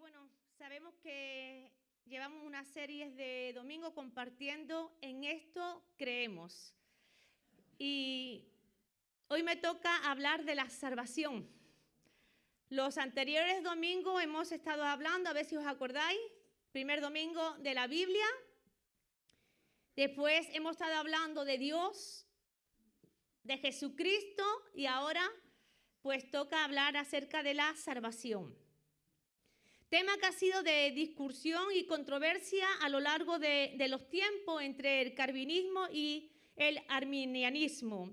bueno, sabemos que llevamos una serie de domingo compartiendo En esto creemos. Y hoy me toca hablar de la salvación. Los anteriores domingos hemos estado hablando, a ver si os acordáis, primer domingo de la Biblia. Después hemos estado hablando de Dios, de Jesucristo, y ahora pues toca hablar acerca de la salvación. Tema que ha sido de discusión y controversia a lo largo de los tiempos entre el calvinismo y el arminianismo.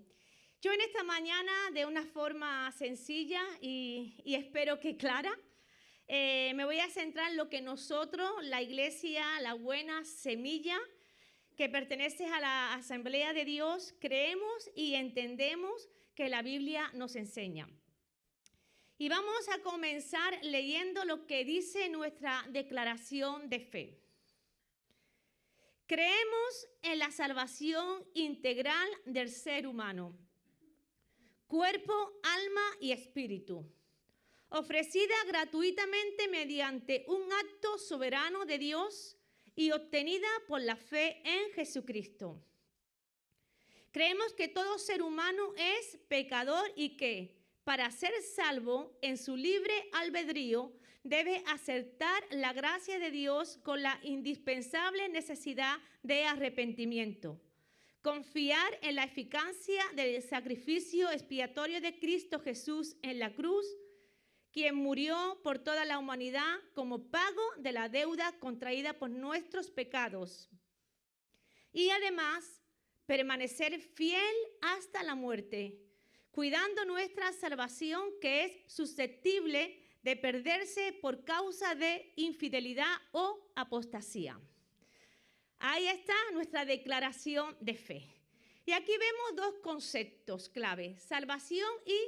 Yo en esta mañana, de una forma sencilla y espero que clara, me voy a centrar en lo que nosotros, la Iglesia, la Buena Semilla, que pertenece a la Asamblea de Dios, creemos y entendemos que la Biblia nos enseña. Y vamos a comenzar leyendo lo que dice nuestra declaración de fe. Creemos en la salvación integral del ser humano, cuerpo, alma y espíritu, ofrecida gratuitamente mediante un acto soberano de Dios y obtenida por la fe en Jesucristo. Creemos que todo ser humano es pecador y que, para ser salvo en su libre albedrío, debe aceptar la gracia de Dios con la indispensable necesidad de arrepentimiento. Confiar en la eficacia del sacrificio expiatorio de Cristo Jesús en la cruz, quien murió por toda la humanidad como pago de la deuda contraída por nuestros pecados. Y además, permanecer fiel hasta la muerte, cuidando nuestra salvación, que es susceptible de perderse por causa de infidelidad o apostasía. Ahí está nuestra declaración de fe. Y aquí vemos dos conceptos clave: salvación y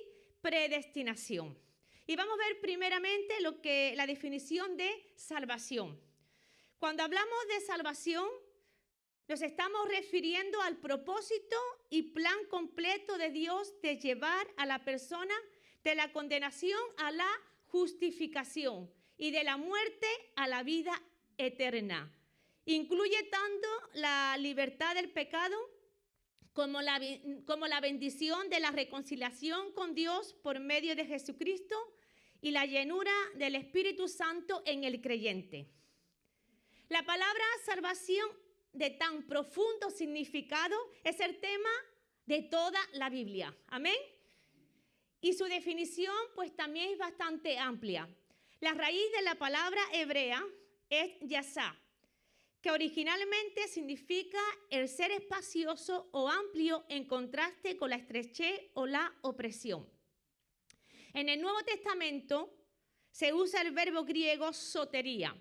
predestinación. Y vamos a ver primeramente la definición de salvación. Cuando hablamos de salvación, nos estamos refiriendo al propósito y plan completo de Dios de llevar a la persona de la condenación a la justificación y de la muerte a la vida eterna. Incluye tanto la libertad del pecado como la bendición de la reconciliación con Dios por medio de Jesucristo y la llenura del Espíritu Santo en el creyente. La palabra salvación, de tan profundo significado, es el tema de toda la Biblia. Amén. Y su definición pues también es bastante amplia. La raíz de la palabra hebrea es yasá, que originalmente significa el ser espacioso o amplio en contraste con la estrechez o la opresión. En el Nuevo Testamento se usa el verbo griego sotería,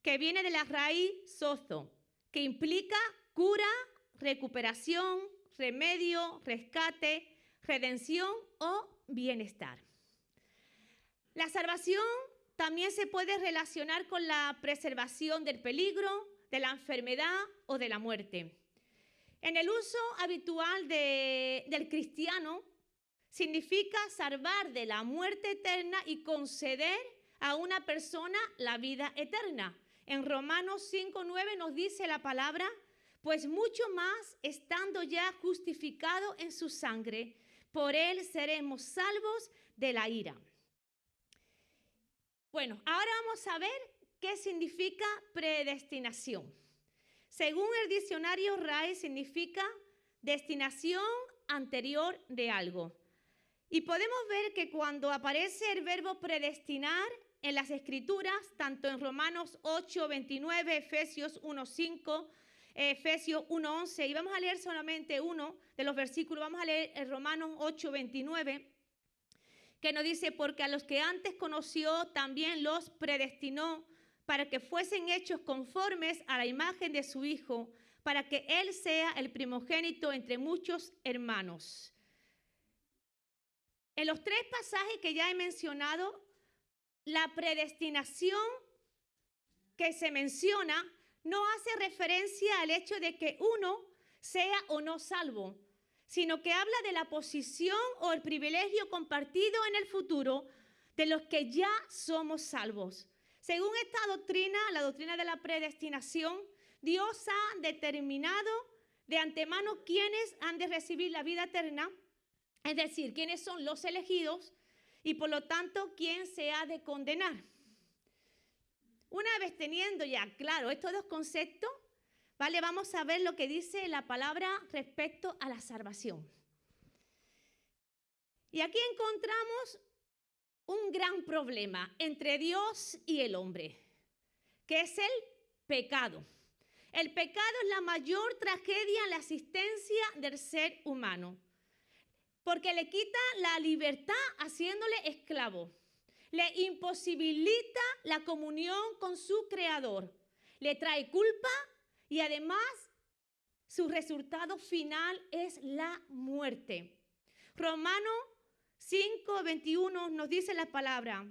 que viene de la raíz sozo, que implica cura, recuperación, remedio, rescate, redención o bienestar. La salvación también se puede relacionar con la preservación del peligro, de la enfermedad o de la muerte. En el uso habitual del cristiano, significa salvar de la muerte eterna y conceder a una persona la vida eterna. En Romanos 5:9 nos dice la palabra: pues mucho más, estando ya justificado en su sangre, por él seremos salvos de la ira. Bueno, ahora vamos a ver qué significa predestinación. Según el diccionario RAE, significa destinación anterior de algo. Y podemos ver que cuando aparece el verbo predestinar en las Escrituras, tanto en Romanos 8:29, Efesios 1:5, Efesios 1:11, y vamos a leer solamente uno de los versículos, vamos a leer en Romanos 8:29, que nos dice: porque a los que antes conoció también los predestinó para que fuesen hechos conformes a la imagen de su Hijo, para que Él sea el primogénito entre muchos hermanos. En los tres pasajes que ya he mencionado, la predestinación que se menciona no hace referencia al hecho de que uno sea o no salvo, sino que habla de la posición o el privilegio compartido en el futuro de los que ya somos salvos. Según esta doctrina, la doctrina de la predestinación, Dios ha determinado de antemano quiénes han de recibir la vida eterna, es decir, quiénes son los elegidos y por lo tanto quién se ha de condenar. Una vez teniendo ya claro estos dos conceptos, ¿vale? Vamos a ver lo que dice la palabra respecto a la salvación. Y aquí encontramos un gran problema entre Dios y el hombre, que es el pecado. El pecado es la mayor tragedia en la existencia del ser humano, porque le quita la libertad haciéndole esclavo, le imposibilita la comunión con su creador, le trae culpa y además su resultado final es la muerte. Romanos 5:21 nos dice la palabra,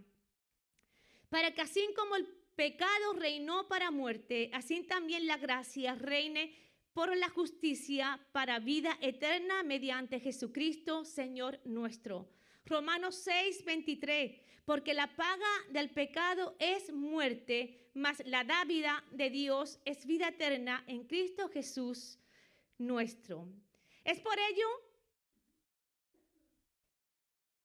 para que así como el pecado reinó para muerte, así también la gracia reine por la justicia para vida eterna mediante Jesucristo, Señor nuestro. Romanos 6:23, porque la paga del pecado es muerte, mas la dávida de Dios es vida eterna en Cristo Jesús nuestro. Es por ello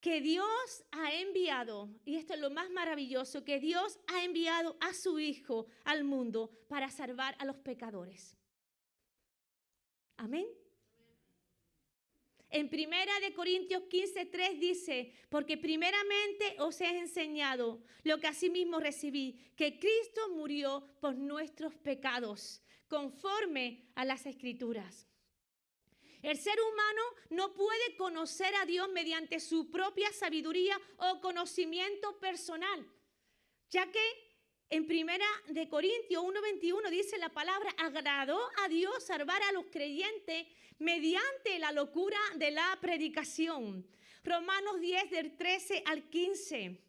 que Dios ha enviado, y esto es lo más maravilloso, que Dios ha enviado a su Hijo al mundo para salvar a los pecadores. Amén. En 1 Corintios 15:3 dice, porque primeramente os he enseñado lo que asimismo recibí, que Cristo murió por nuestros pecados, conforme a las Escrituras. El ser humano no puede conocer a Dios mediante su propia sabiduría o conocimiento personal, ya que en 1 Corintios 1:21 dice la palabra, agradó a Dios salvar a los creyentes mediante la locura de la predicación. Romanos 10 del 13 al 15.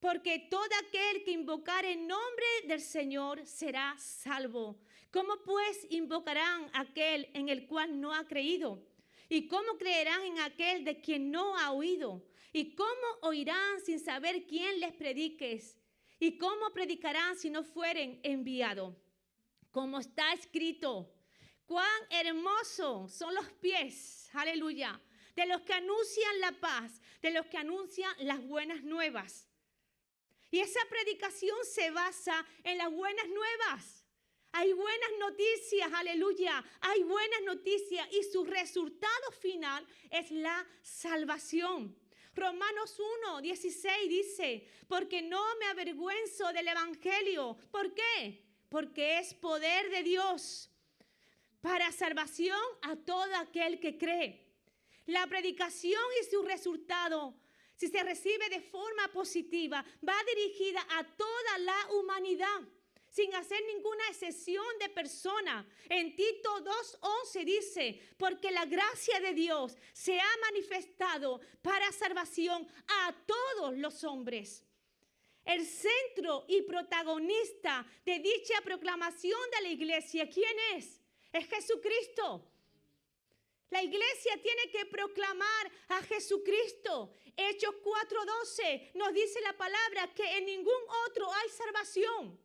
Porque todo aquel que invocare el nombre del Señor será salvo. ¿Cómo pues invocarán a aquel en el cual no ha creído? ¿Y cómo creerán en aquel de quien no ha oído? ¿Y cómo oirán sin saber quién les predique? ¿Y cómo predicarán si no fueren enviados? Como está escrito, cuán hermosos son los pies, aleluya, de los que anuncian la paz, de los que anuncian las buenas nuevas. Y esa predicación se basa en las buenas nuevas. Hay buenas noticias, aleluya. Hay buenas noticias y su resultado final es la salvación. Romanos 1:16 dice, porque no me avergüenzo del evangelio. ¿Por qué? Porque es poder de Dios para salvación a todo aquel que cree. La predicación y su resultado, si se recibe de forma positiva, va dirigida a toda la humanidad, sin hacer ninguna excepción de persona. En Tito 2:11 dice, porque la gracia de Dios se ha manifestado para salvación a todos los hombres. El centro y protagonista de dicha proclamación de la iglesia, ¿quién es? Es Jesucristo. La iglesia tiene que proclamar a Jesucristo. Hechos 4:12 nos dice la palabra que en ningún otro hay salvación.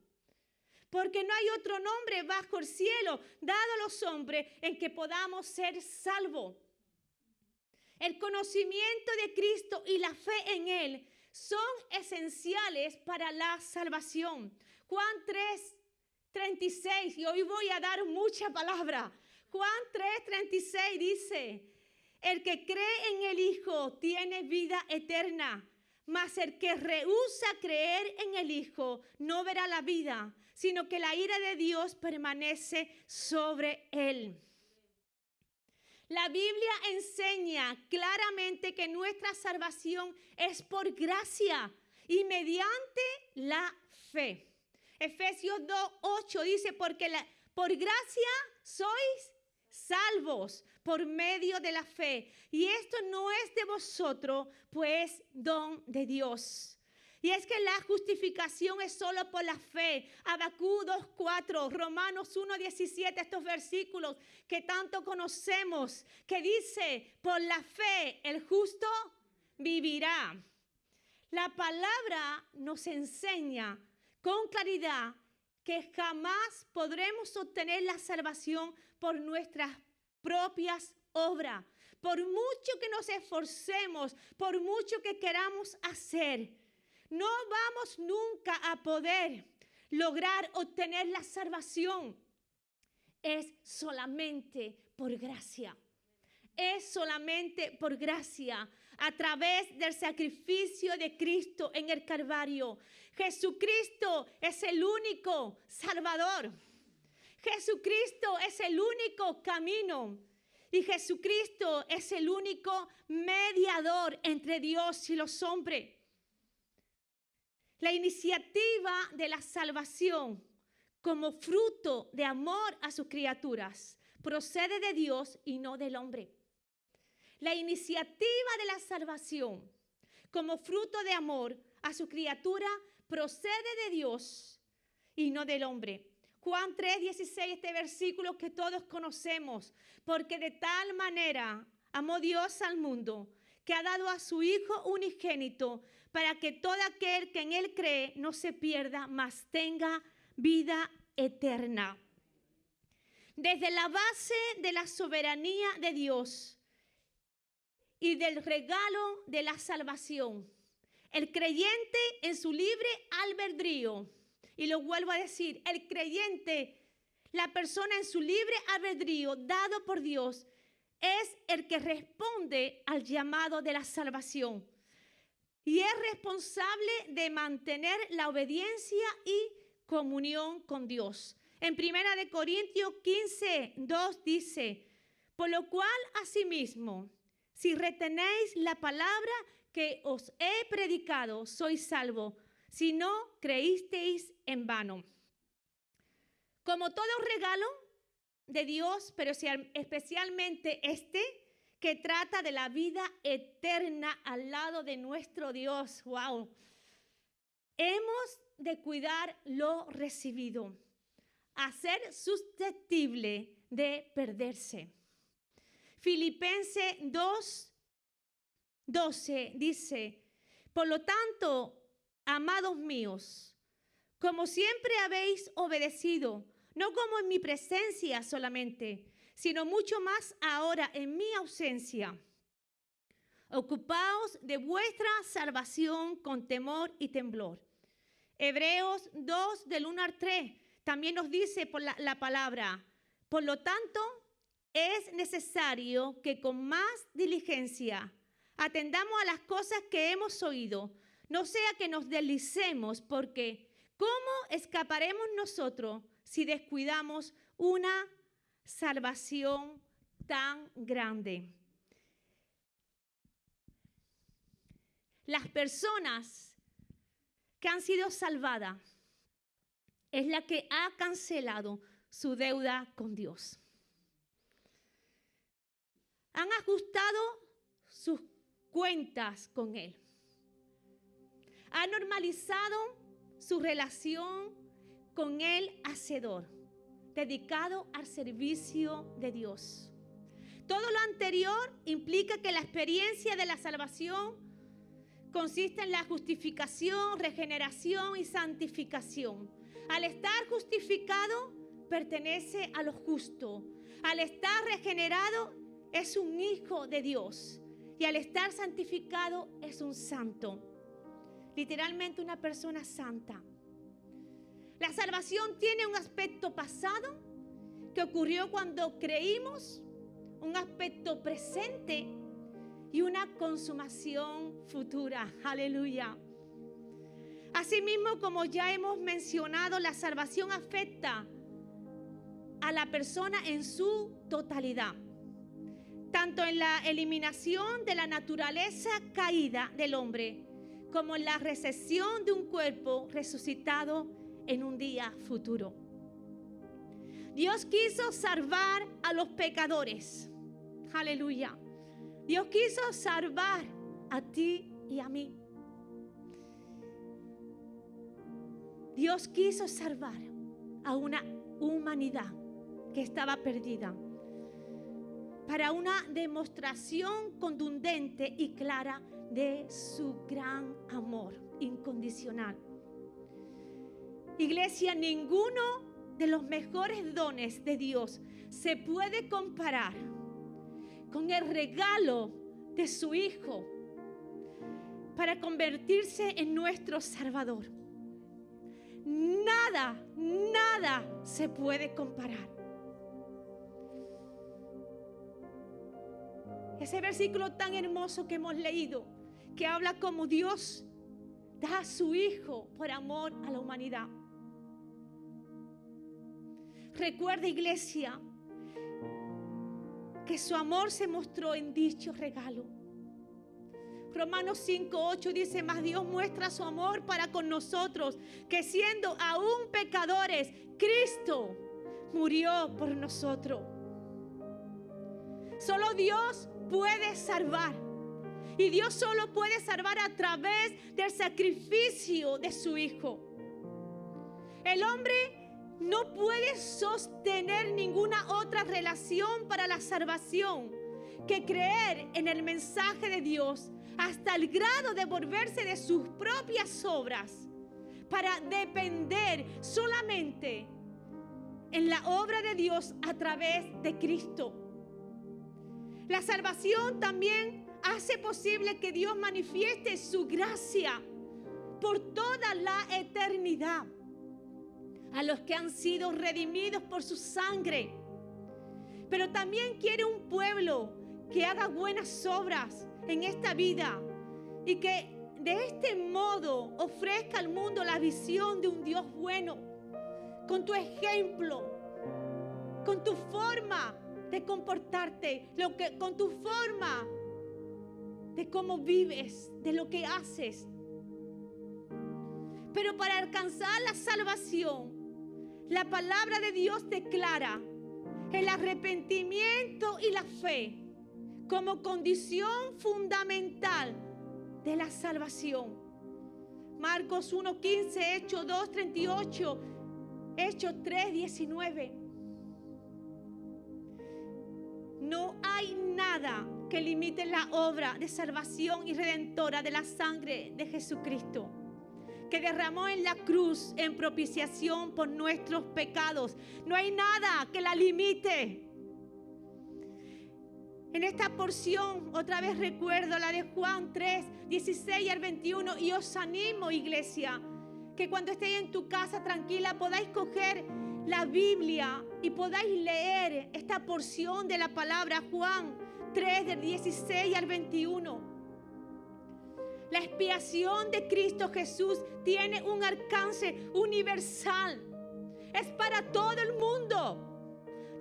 Porque no hay otro nombre bajo el cielo dado a los hombres en que podamos ser salvos. El conocimiento de Cristo y la fe en Él son esenciales para la salvación. Juan 3:36, y hoy voy a dar mucha palabra. Juan 3:36 dice, el que cree en el Hijo tiene vida eterna, mas el que rehúsa creer en el Hijo no verá la vida, sino que la ira de Dios permanece sobre él. La Biblia enseña claramente que nuestra salvación es por gracia y mediante la fe. Efesios 2:8 dice, porque por gracia sois salvos por medio de la fe. Y esto no es de vosotros, pues don de Dios. Y es que la justificación es solo por la fe. Habacuc 2:4, Romanos 1:17, estos versículos que tanto conocemos, que dice, por la fe el justo vivirá. La palabra nos enseña con claridad que jamás podremos obtener la salvación por nuestras propias obras. Por mucho que nos esforcemos, por mucho que queramos hacer, no vamos nunca a poder lograr obtener la salvación. Es solamente por gracia. Es solamente por gracia, a través del sacrificio de Cristo en el Calvario. Jesucristo es el único Salvador. Jesucristo es el único camino. Y Jesucristo es el único mediador entre Dios y los hombres. La iniciativa de la salvación como fruto de amor a sus criaturas procede de Dios y no del hombre. La iniciativa de la salvación como fruto de amor a su criatura procede de Dios y no del hombre. Juan 3:16, este versículo que todos conocemos, porque de tal manera amó Dios al mundo, que ha dado a su Hijo unigénito, para que todo aquel que en Él cree no se pierda, mas tenga vida eterna. Desde la base de la soberanía de Dios y del regalo de la salvación, el creyente en su libre albedrío, y lo vuelvo a decir, el creyente, la persona en su libre albedrío dado por Dios, es el que responde al llamado de la salvación y es responsable de mantener la obediencia y comunión con Dios. En 1 Corintios 15:2 dice, por lo cual asimismo, si retenéis la palabra que os he predicado, sois salvos, si no creísteis en vano. Como todo regalo de Dios, pero especialmente este, que trata de la vida eterna al lado de nuestro Dios. ¡Wow! Hemos de cuidar lo recibido, a ser susceptible de perderse. Filipenses 2:12 dice, por lo tanto, amados míos, como siempre habéis obedecido, no como en mi presencia solamente, sino mucho más ahora en mi ausencia. Ocupaos de vuestra salvación con temor y temblor. Hebreos 2, del 1 al 3, también nos dice por la palabra, por lo tanto, es necesario que con más diligencia atendamos a las cosas que hemos oído, no sea que nos deslicemos, porque ¿cómo escaparemos nosotros si descuidamos una salvación tan grande? Las personas que han sido salvadas es la que ha cancelado su deuda con Dios. Han ajustado sus cuentas con Él. Han normalizado su relación con el Hacedor, dedicado al servicio de Dios. Todo lo anterior implica que la experiencia de la salvación consiste en la justificación, regeneración y santificación. Al estar justificado, pertenece a lo justo. Al estar regenerado, es un hijo de Dios. Y al estar santificado, es un santo. Literalmente una persona santa. La salvación tiene un aspecto pasado que ocurrió cuando creímos, un aspecto presente y una consumación futura. Aleluya. Asimismo, como ya hemos mencionado, la salvación afecta a la persona en su totalidad, tanto en la eliminación de la naturaleza caída del hombre, como en la recepción de un cuerpo resucitado en un día futuro. Dios quiso salvar a los pecadores. Aleluya. Dios quiso salvar a ti y a mí. Dios quiso salvar a una humanidad que estaba perdida, para una demostración contundente y clara de su gran amor incondicional. Iglesia, ninguno de los mejores dones de Dios se puede comparar con el regalo de su Hijo para convertirse en nuestro Salvador. Nada, nada se puede comparar. Ese versículo tan hermoso que hemos leído, que habla como Dios da a su Hijo por amor a la humanidad. Recuerda, iglesia, que su amor se mostró en dicho regalo. Romanos 5:8 dice: mas Dios muestra su amor para con nosotros, que siendo aún pecadores, Cristo murió por nosotros. Solo Dios puede salvar. Y Dios solo puede salvar a través del sacrificio de su Hijo. El hombre no puede sostener ninguna otra relación para la salvación que creer en el mensaje de Dios, hasta el grado de volverse de sus propias obras para depender solamente en la obra de Dios a través de Cristo. La salvación también hace posible que Dios manifieste su gracia por toda la eternidad a los que han sido redimidos por su sangre. Pero también quiere un pueblo que haga buenas obras en esta vida y que de este modo ofrezca al mundo la visión de un Dios bueno, con tu ejemplo, con tu forma de comportarte, con tu forma de cómo vives, de lo que haces. Pero para alcanzar la salvación, la palabra de Dios declara el arrepentimiento y la fe como condición fundamental de la salvación. Marcos 1:15, Hechos 2:38, Hechos 3:19. No hay nada que limite la obra de salvación y redentora de la sangre de Jesucristo, que derramó en la cruz en propiciación por nuestros pecados. No hay nada que la limite. En esta porción, otra vez recuerdo la de Juan 3:16 al 21, y os animo, iglesia, que cuando estéis en tu casa tranquila podáis coger la Biblia y podáis leer esta porción de la palabra, Juan 3 del 16 al 21. La expiación de Cristo Jesús tiene un alcance universal. Es para todo el mundo.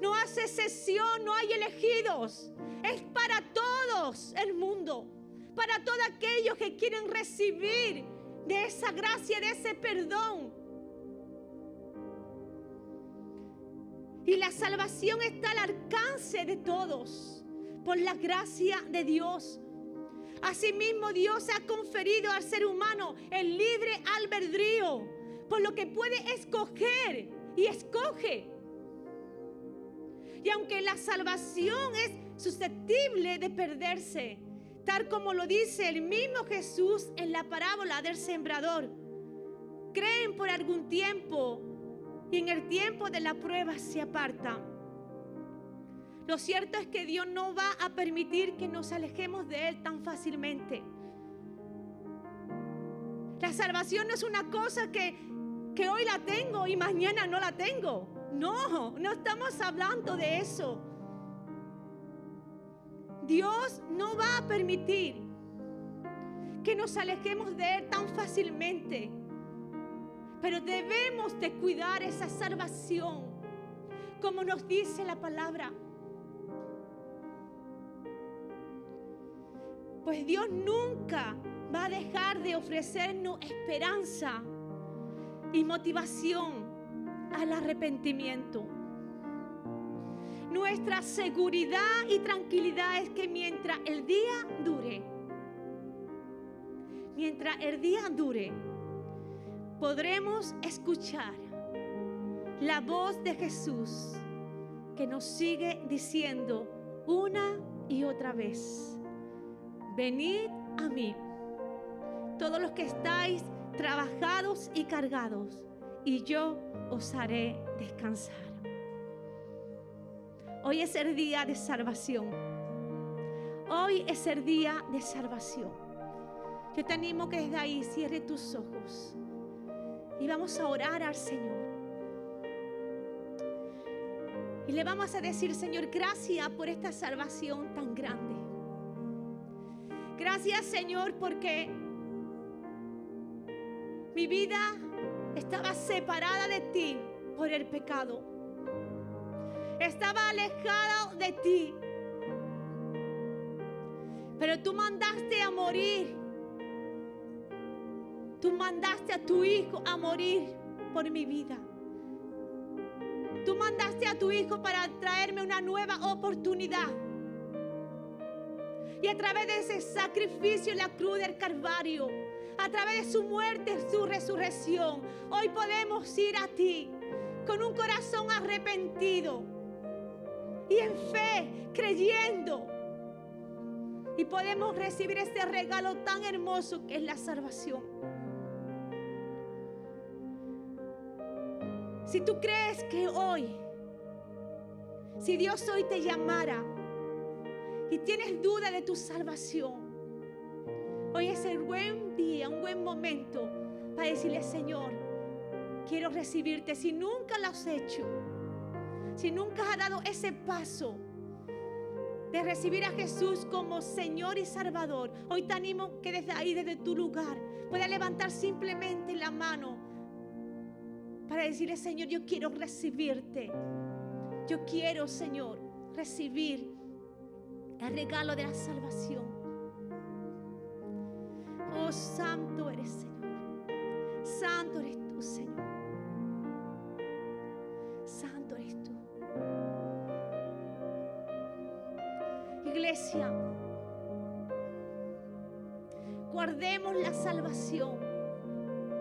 No hace excepción, no hay elegidos. Es para todos el mundo. Para todos aquellos que quieren recibir de esa gracia, de ese perdón. Y la salvación está al alcance de todos por la gracia de Dios. Asimismo, Dios ha conferido al ser humano el libre albedrío, por lo que puede escoger y escoge. Y aunque la salvación es susceptible de perderse, tal como lo dice el mismo Jesús en la parábola del sembrador, creen por algún tiempo y en el tiempo de la prueba se apartan. Lo cierto es que Dios no va a permitir que nos alejemos de Él tan fácilmente. La salvación no es una cosa que hoy la tengo y mañana no la tengo. No estamos hablando de eso. Dios no va a permitir que nos alejemos de Él tan fácilmente. Pero debemos de cuidar esa salvación, como nos dice la palabra. Pues Dios nunca va a dejar de ofrecernos esperanza y motivación al arrepentimiento. Nuestra seguridad y tranquilidad es que mientras el día dure, podremos escuchar la voz de Jesús que nos sigue diciendo una y otra vez: venid a mí, todos los que estáis trabajados y cargados, y yo os haré descansar. Hoy es el día de salvación. Hoy es el día de salvación. Yo te animo que desde ahí cierre tus ojos y vamos a orar al Señor. Y le vamos a decir: Señor, gracias por esta salvación tan grande. Gracias, Señor, porque mi vida estaba separada de ti por el pecado. Estaba alejada de ti. Pero tú mandaste a morir. Tú mandaste a tu Hijo a morir por mi vida. Tú mandaste a tu Hijo para traerme una nueva oportunidad. Y a través de ese sacrificio en la cruz del Calvario, a través de su muerte, su resurrección, hoy podemos ir a ti con un corazón arrepentido y en fe, creyendo. Y podemos recibir este regalo tan hermoso que es la salvación. Si tú crees que hoy, si Dios hoy te llamara y tienes duda de tu salvación, hoy es el buen día, un buen momento para decirle: Señor, quiero recibirte. Si nunca lo has hecho, si nunca has dado ese paso de recibir a Jesús como Señor y Salvador, hoy te animo que desde ahí, desde tu lugar, puedas levantar simplemente la mano para decirle: Señor, yo quiero recibirte. Yo quiero, Señor, recibir el regalo de la salvación. Oh, santo eres, Señor. Santo eres tú, Señor. Santo eres tú. Iglesia, guardemos la salvación,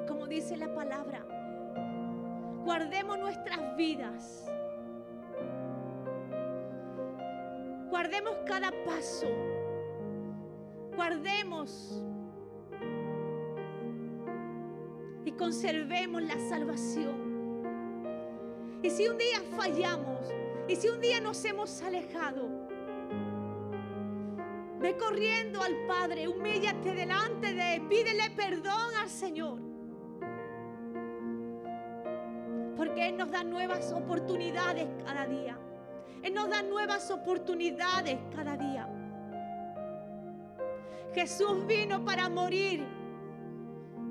como dice la palabra. Guardemos nuestras vidas. Guardemos cada paso. Guardemos y conservemos la salvación. Y si un día fallamos, y si un día nos hemos alejado, ve corriendo al Padre, humíllate delante de Él, pídele perdón al Señor. Porque Él nos da nuevas oportunidades cada día. Él nos da nuevas oportunidades cada día. Jesús vino para morir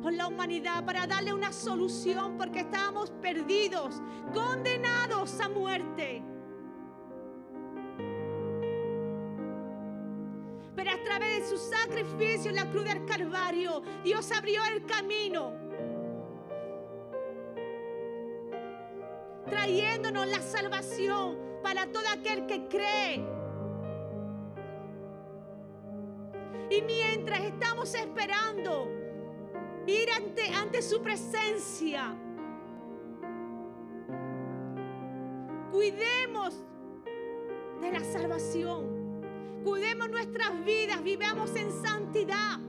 por la humanidad, para darle una solución, porque estábamos perdidos, condenados a muerte. Pero a través de su sacrificio en la cruz del Calvario, Dios abrió el camino, trayéndonos la salvación para todo aquel que cree. Y mientras estamos esperando ir ante su presencia, cuidemos de la salvación, cuidemos nuestras vidas, vivamos en santidad.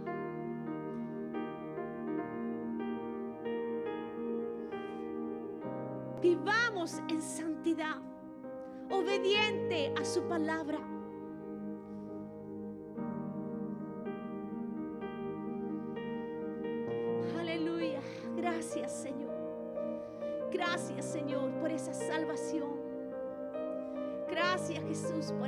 Vivamos en santidad, obediente a su palabra. Aleluya. Gracias, Señor. Gracias, Señor, por esa salvación. Gracias, Jesús, por